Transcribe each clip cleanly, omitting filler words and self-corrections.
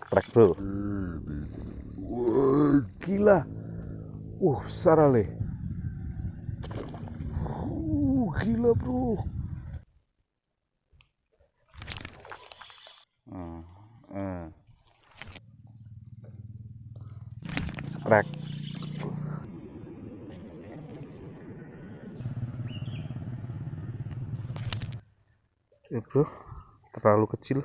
strike bro. Wah, gila. Besar ale. Gila bro. Strike. Ya bro, terlalu kecil.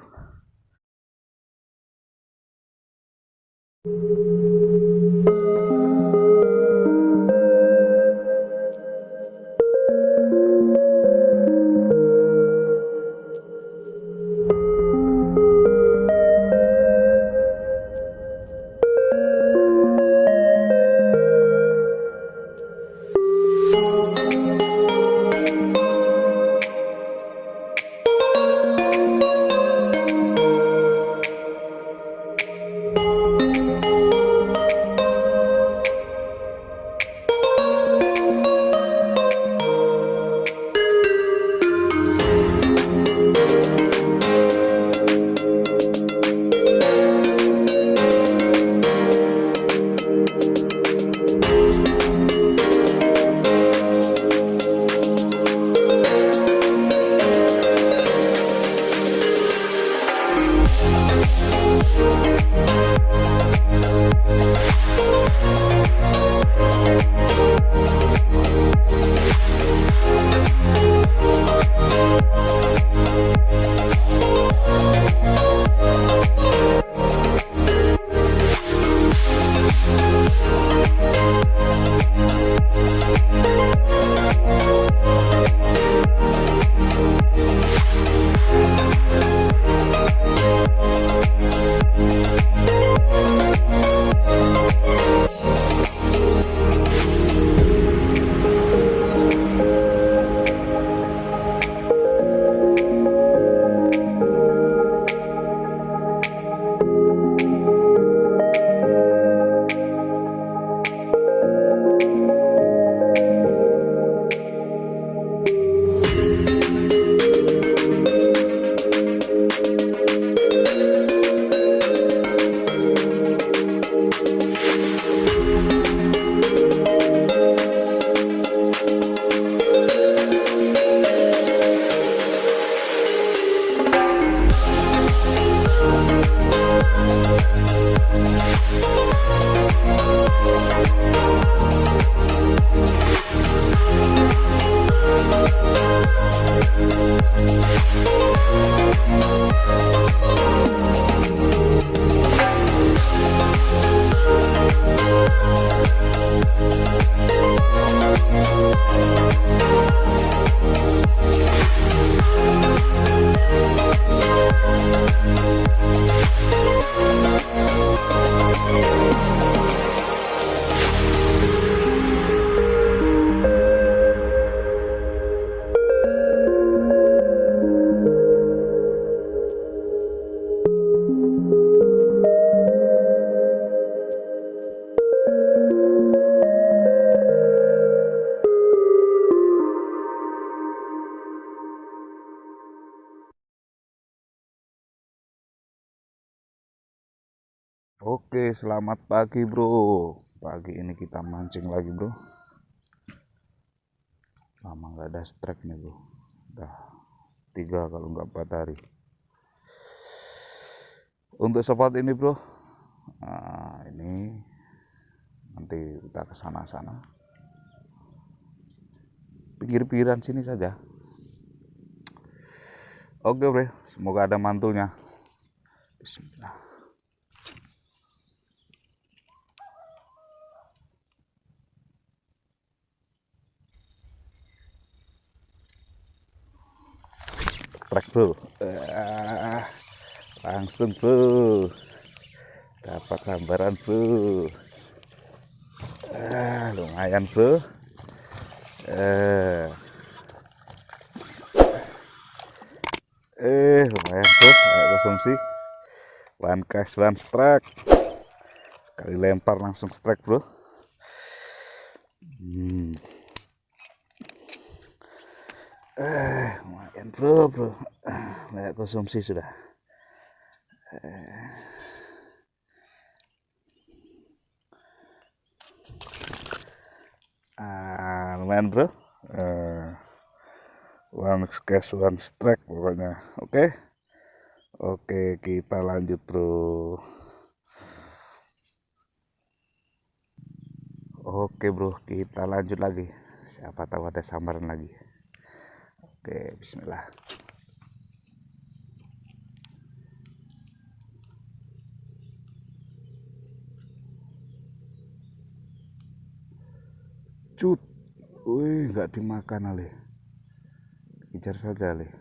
Oke, selamat pagi bro. Pagi ini kita mancing lagi bro. Lama nggak ada strike nih bro. Udah 3 kalau nggak 4 hari. Untuk spot ini bro, ini nanti kita ke sana-sana. Pinggir-pinggiran sini saja. Oke bro, semoga ada mantulnya. Bismillah. Strike bro, langsung bro, dapat sambaran bro, lumayan bro, lumayan bro, kayak konsumsi, one cast one strike, sekali lempar langsung strike bro. Lumayan bro, layak konsumsi sudah. Lumayan bro. One cast one strike pokoknya. Oke, kita lanjut bro. Oke bro, kita lanjut lagi. Siapa tahu ada samaran lagi. Oke, bismillah. Cut. Wih, nggak dimakan Ale. Kejar saja Ale.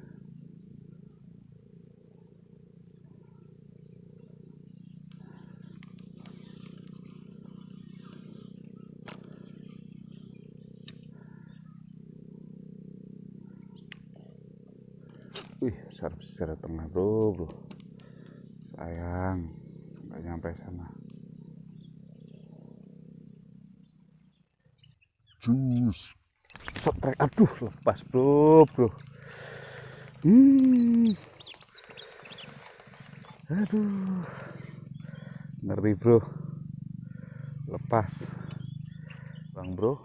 Wih, besar tengah bro. Sayang, nggak nyampe sana. Jus. Strike, aduh, lepas bro. Aduh, ngeri bro, lepas bang bro.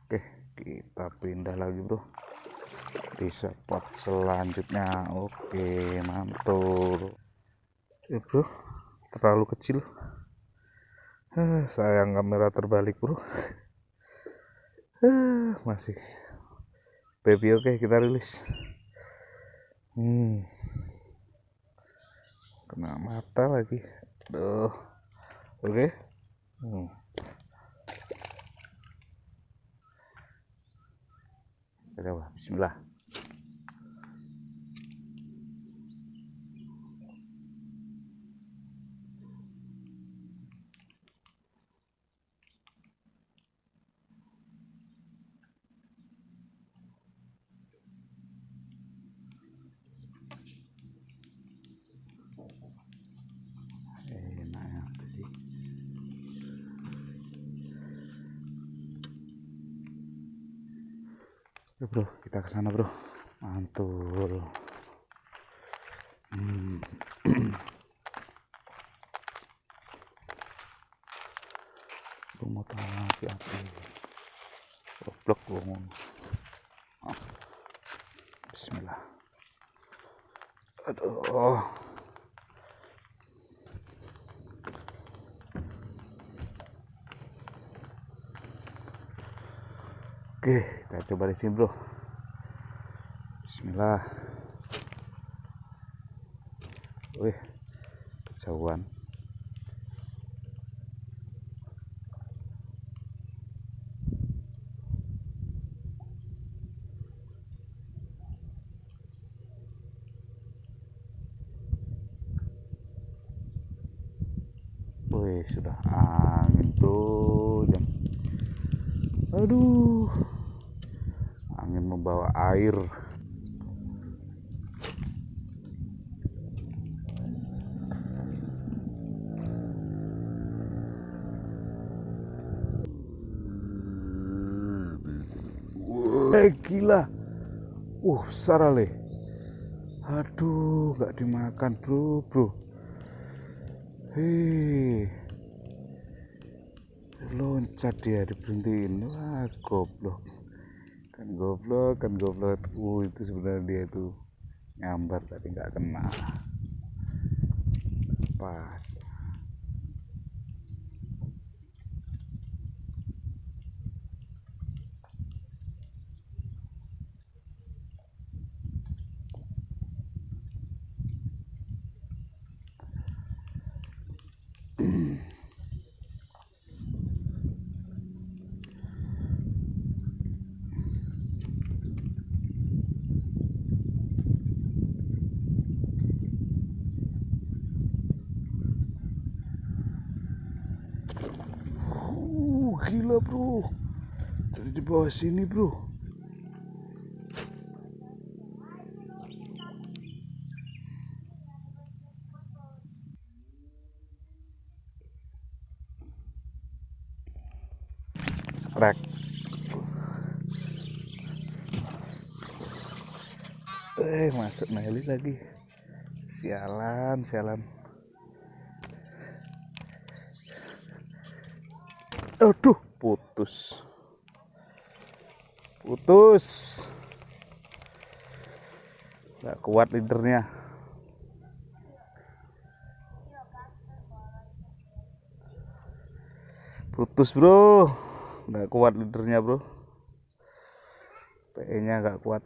Oke, kita pindah lagi bro di spot selanjutnya. Oke, mantul ya bro, terlalu kecil. Sayang kamera terbalik bro. Masih baby. Oke, kita rilis. Kena mata lagi. Aduh. Oke. Coba, bismillah. Ya bro, kita ke sana bro. Mantul. Mau api goblok ngomong. Bismillah. Aduh. Oke, kita coba di sini bro. Bismillah. Wih, kejauhan. Wih, sudah angin bro. Aduh, angin membawa air. Gila. Besar Ale. Aduh, nggak dimakan bro. Loncat dia, diberhentiin. Wah, goblok. Kan goblok. Itu sebenarnya dia itu nyambar tadi, nggak kena. Pas. Gila bro, jadi di bawah sini bro. Strike. Masuk Nelly lagi. Sialan. Aduh, putus. Putus. Nggak kuat leadernya. Putus bro. Nggak kuat leadernya bro. PE nya nggak kuat.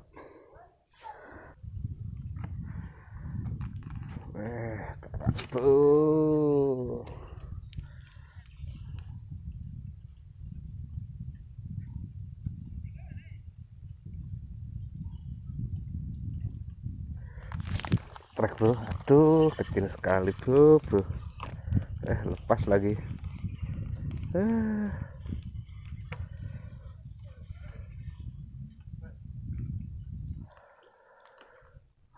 Tuh. Trek bro, aduh kecil sekali bro. Lepas lagi.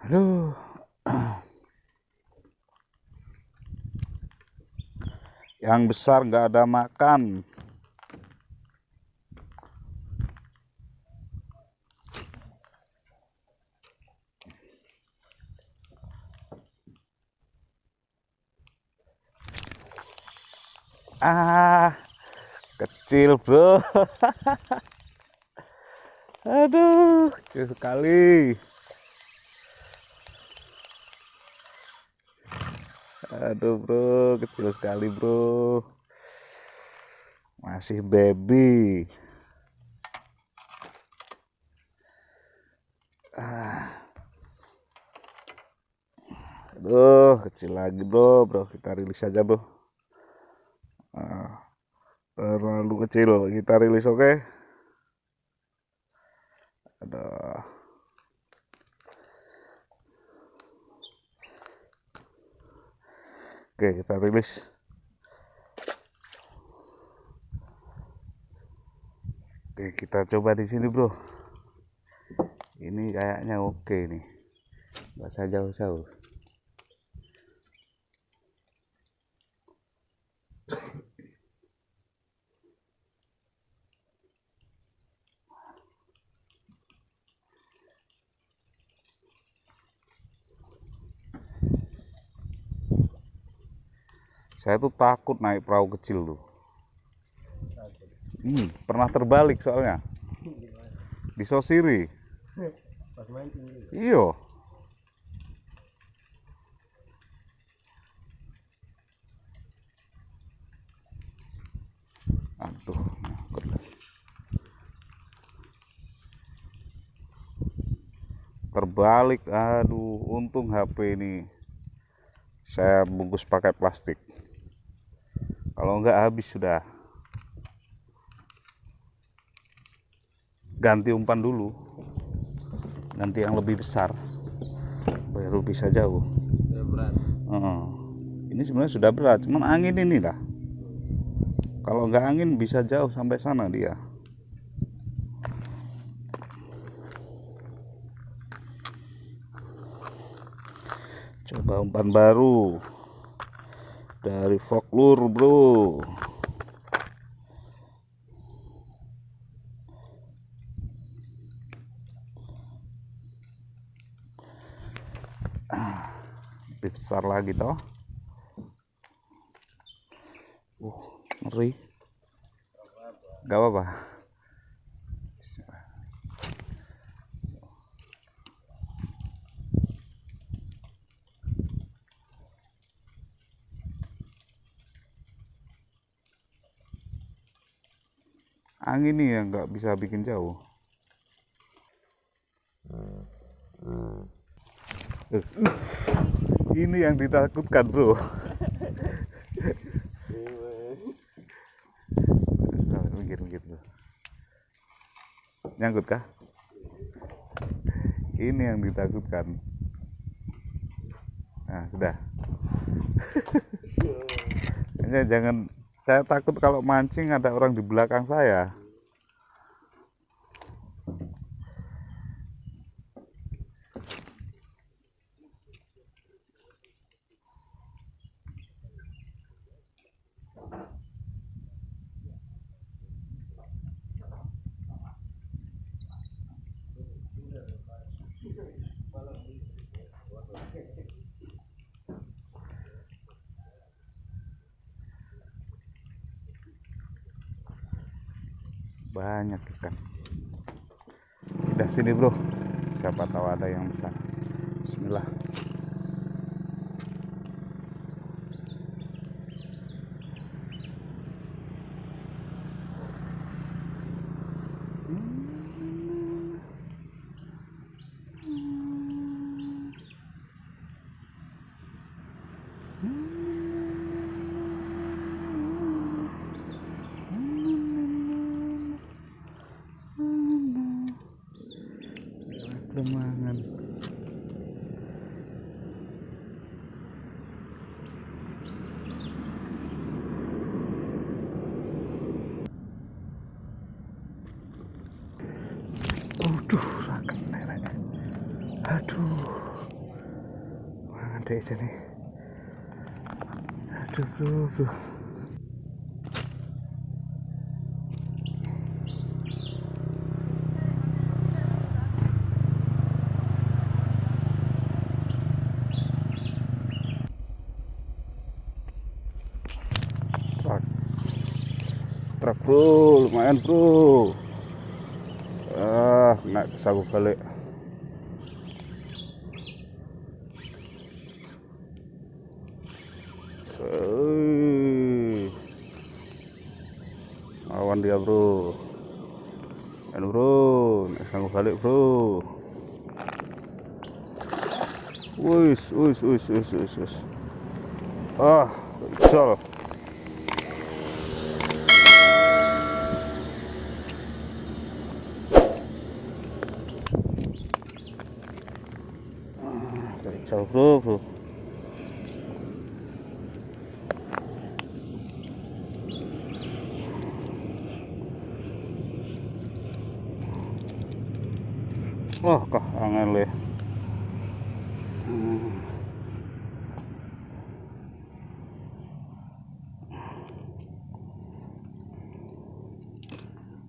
Aduh, yang besar nggak ada makan. Kecil bro. Aduh, kecil sekali. Aduh bro, kecil sekali bro. Masih baby. Aduh, kecil lagi bro. Kita rilis aja bro. Terlalu kecil, kita rilis, oke. Aduh. Oke, kita rilis. Oke, kita coba di sini bro. Ini kayaknya oke nih. Nggak usah jauh-jauh. Saya tuh takut naik perahu kecil tuh. Pernah terbalik soalnya. Di Sosiri. Iya. Aduh, terbalik. Aduh, untung HP ini saya bungkus pakai plastik. Kalau enggak habis sudah. Ganti umpan dulu. Ganti yang lebih besar. Baru bisa jauh. Berat. Ini sebenarnya sudah berat, cuman angin ini lah. Kalau enggak angin bisa jauh sampai sana dia. Coba umpan baru dari folklore bro. Lebih besar lagi toh. Ngeri. Gak apa-apa. Angin nih yang nggak bisa bikin jauh. Ini yang ditakutkan bro. Minggir bro. Nyangkut kah? Ini yang ditakutkan. Nah sudah. Jangan, saya takut kalau mancing ada orang di belakang saya. Banyak ikan. Udah sini bro, siapa tahu ada yang besar. Bismillah. Lemangan. Aduh, rakan nenek. Aduh, mangan deh sini. Aduh bro. Truk bro, lumayan bro. Naik sabuk balik. Lawan dia bro. Aduh bro, naik sabuk balik bro. Wis. Kecil. Kacau bro. Wah, kah angin le.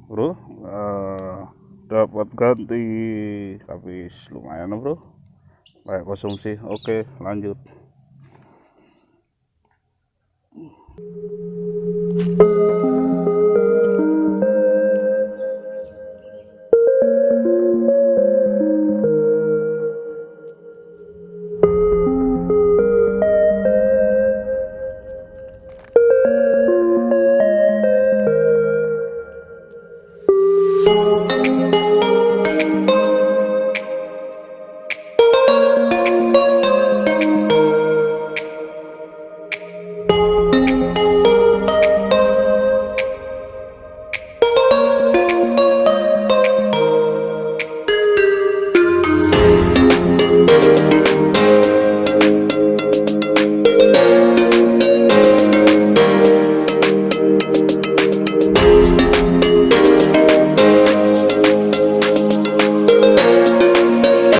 Bro, dapat ganti, tapi lumayan bro. Baik konsumsi. Oke, lanjut.